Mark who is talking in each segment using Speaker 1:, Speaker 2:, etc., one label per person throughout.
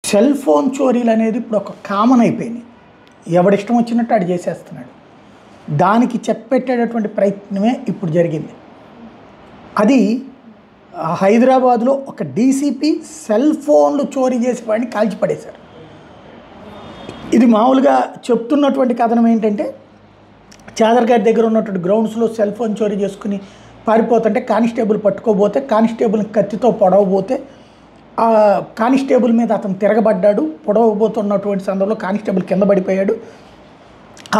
Speaker 1: Cell phone చోరీలు అనేది ఇప్పుడు ఒక కామన్ అయిపోయింది. ఎవడిష్టం వచ్చినట్టు ఆడు చేసేస్తున్నాడు. దానికి చెక్ పెట్టేటటువంటి ప్రయత్నమే ఇప్పుడు జరిగింది. అది హైదరాబాద్లో ఒక డీసీపీ సెల్ ఫోన్లు చోరీ చేసేవాడిని కాల్చిపడేశారు. ఇది మామూలుగా చెప్తున్నటువంటి కథనం ఏంటంటే, చాదర్ఘాట్ దగ్గర ఉన్నటువంటి గ్రౌండ్స్లో సెల్ ఫోన్ చోరీ చేసుకుని పారిపోతుంటే కానిస్టేబుల్ పట్టుకోబోతే, కానిస్టేబుల్ని కత్తితో పొడవబోతే ఆ కానిస్టేబుల్ మీద అతను తిరగబడ్డాడు. పొడవబోతున్నటువంటి సందర్భంలో కానిస్టేబుల్ కింద పడిపోయాడు.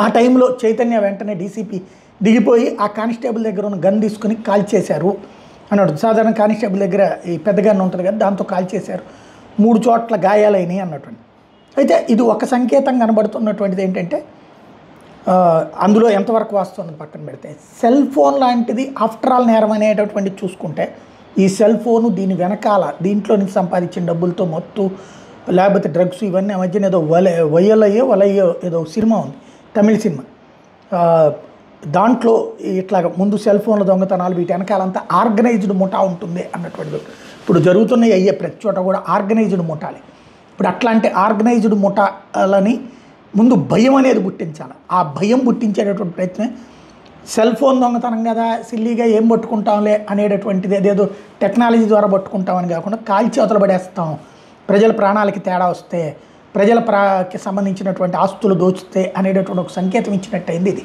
Speaker 1: ఆ టైంలో చైతన్య వెంటనే డీసీపీ దిగిపోయి ఆ కానిస్టేబుల్ దగ్గర ఉన్న గన్ తీసుకుని కాల్చేశారు అన్నాడు. సాధారణ కానిస్టేబుల్ దగ్గర ఈ పెద్ద గన్ ఉంటుంది కదా, దాంతో కాల్చేశారు. 3 చోట్ల గాయాలైనవి అన్నటువంటి. అయితే ఇది ఒక సంకేతం కనబడుతున్నటువంటిది ఏంటంటే, అందులో ఎంతవరకు వాస్తవం పక్కన పెడితే, సెల్ ఫోన్ లాంటిది ఆఫ్టర్ ఆల్ నేరం అనేటటువంటిది చూసుకుంటే, ఈ సెల్ ఫోను దీని వెనకాల దీంట్లో నుంచి సంపాదించిన డబ్బులతో మొత్తం లేకపోతే డ్రగ్స్ ఇవన్నీ ఆ మధ్యన ఏదో వలయ్యో ఏదో సినిమా ఉంది, తమిళ సినిమా. దాంట్లో ఇట్లాగ ముందు సెల్ ఫోన్ల దొంగతనాలు వీటి వెనకాలంతా ఆర్గనైజ్డ్ ముఠా ఉంటుంది అన్నటువంటిది. ఇప్పుడు జరుగుతున్నాయి అయ్యే ప్రతి చోట కూడా ఆర్గనైజ్డ్ ముఠాలే. ఇప్పుడు అట్లాంటి ఆర్గనైజ్డ్ ముఠాలని ముందు భయం అనేది పుట్టించాలి. ఆ భయం పుట్టించేటటువంటి ప్రయత్నమే సెల్ ఫోన్ దొంగతనం కదా, సిల్లీగా ఏం పట్టుకుంటాంలే అనేటటువంటిది, అదేదో టెక్నాలజీ ద్వారా పట్టుకుంటామని కాకుండా కాల్చి అవతల పడేస్తాం, ప్రజల ప్రాణాలకి తేడా వస్తే, ప్రజల సంబంధించినటువంటి ఆస్తులు దోచితే అనేటటువంటి ఒక సంకేతం ఇచ్చినట్టయింది ఇది.